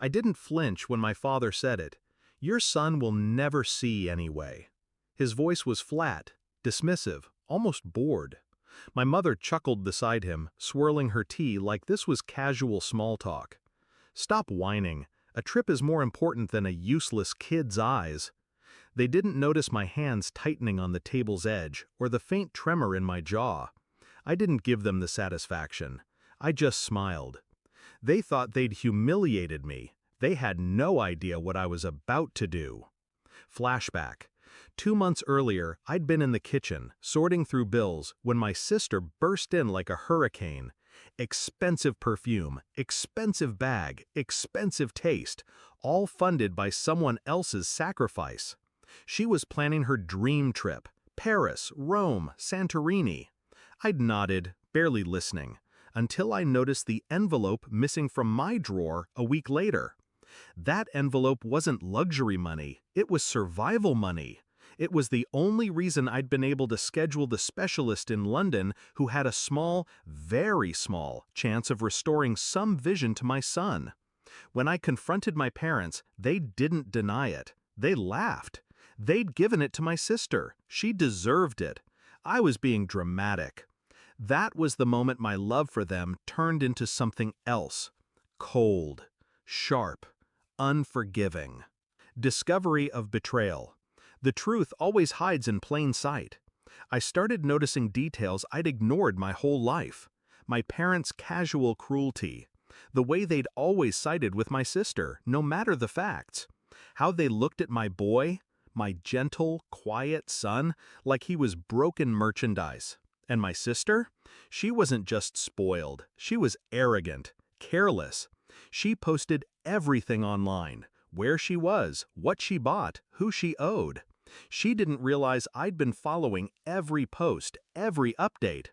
I didn't flinch when my father said it. "Your son will never see anyway." His voice was flat, dismissive, almost bored. My mother chuckled beside him, swirling her tea like this was casual small talk. "Stop whining. A trip is more important than a useless kid's eyes." They didn't notice my hands tightening on the table's edge or the faint tremor in my jaw. I didn't give them the satisfaction. I just smiled. They thought they'd humiliated me. They had no idea what I was about to do. Flashback. 2 months earlier, I'd been in the kitchen, sorting through bills, when my sister burst in like a hurricane. Expensive perfume, expensive bag, expensive taste, all funded by someone else's sacrifice. She was planning her dream trip: Paris, Rome, Santorini. I'd nodded, barely listening, until I noticed the envelope missing from my drawer a week later. That envelope wasn't luxury money, it was survival money. It was the only reason I'd been able to schedule the specialist in London who had a small, very small, chance of restoring some vision to my son. When I confronted my parents, they didn't deny it. They laughed. They'd given it to my sister. She deserved it. I was being dramatic. That was the moment my love for them turned into something else. Cold, sharp, unforgiving. Discovery of betrayal. The truth always hides in plain sight. I started noticing details I'd ignored my whole life. My parents' casual cruelty. The way they'd always sided with my sister, no matter the facts. How they looked at my boy, my gentle, quiet son, like he was broken merchandise. And my sister? She wasn't just spoiled. She was arrogant, careless. She posted everything online: where she was, what she bought, who she owed. She didn't realize I'd been following every post, every update.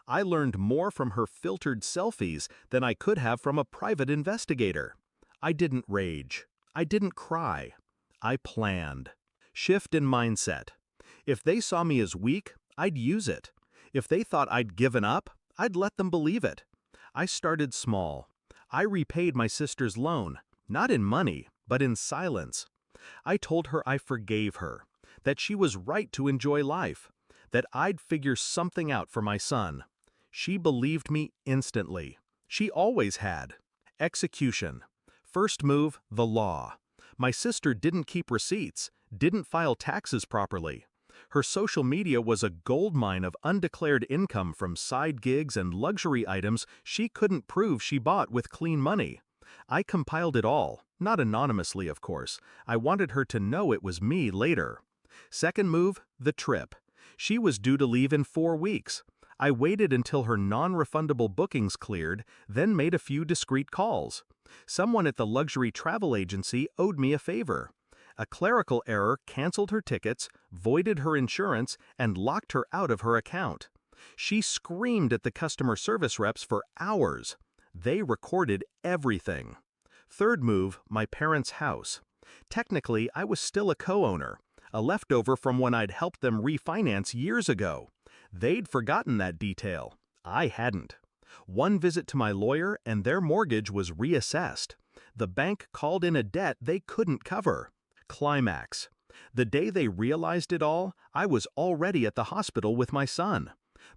I learned more from her filtered selfies than I could have from a private investigator. I didn't rage. I didn't cry. I planned. Shift in mindset. If they saw me as weak, I'd use it. If they thought I'd given up, I'd let them believe it. I started small. I repaid my sister's loan, not in money, but in silence. I told her I forgave her, that she was right to enjoy life, that I'd figure something out for my son. She believed me instantly. She always had. Execution. First move, the law. My sister didn't keep receipts, didn't file taxes properly. Her social media was a goldmine of undeclared income from side gigs and luxury items she couldn't prove she bought with clean money. I compiled it all, not anonymously, of course. I wanted her to know it was me later. Second move, the trip. She was due to leave in 4 weeks. I waited until her non-refundable bookings cleared, then made a few discreet calls. Someone at the luxury travel agency owed me a favor. A clerical error canceled her tickets, voided her insurance, and locked her out of her account. She screamed at the customer service reps for hours. They recorded everything. Third move, my parents' house. Technically, I was still a co-owner, a leftover from when I'd helped them refinance years ago. They'd forgotten that detail. I hadn't. One visit to my lawyer and their mortgage was reassessed. The bank called in a debt they couldn't cover. Climax. The day they realized it all, I was already at the hospital with my son.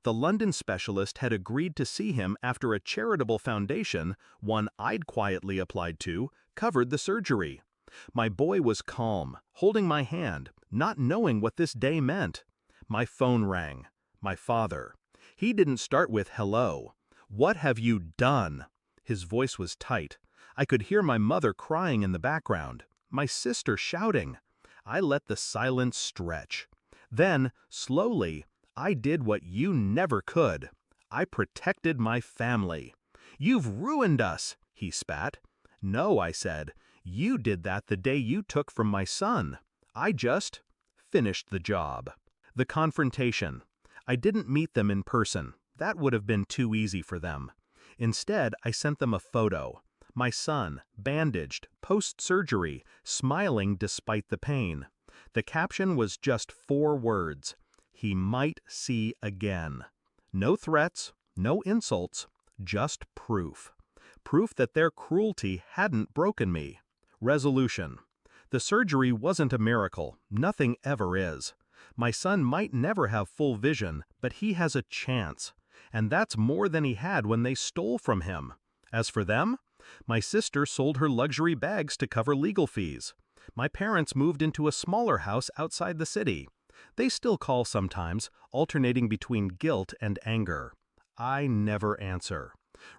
The London specialist had agreed to see him after a charitable foundation, one I'd quietly applied to, covered the surgery. My boy was calm, holding my hand, not knowing what this day meant. My phone rang. My father. He didn't start with hello. "What have you done?" His voice was tight. I could hear my mother crying in the background, my sister shouting. I let the silence stretch. Then, slowly, I did what you never could. I protected my family. "You've ruined us," he spat. "No," I said. "You did that the day you took from my son. I just finished the job." The confrontation. I didn't meet them in person. That would have been too easy for them. Instead, I sent them a photo. My son, bandaged, post-surgery, smiling despite the pain. The caption was just 4 words. He might see again. No threats, no insults, just proof. proof that their cruelty hadn't broken me. Resolution. The surgery wasn't a miracle, nothing ever is. My son might never have full vision, but he has a chance. And that's more than he had when they stole from him. As for them, my sister sold her luxury bags to cover legal fees. My parents moved into a smaller house outside the city. They still call sometimes, alternating between guilt and anger. I never answer.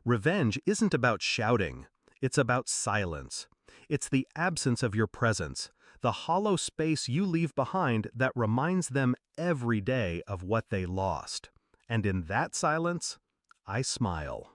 Revenge isn't about shouting. It's about silence. It's the absence of your presence, the hollow space you leave behind that reminds them every day of what they lost. And in that silence, I smile.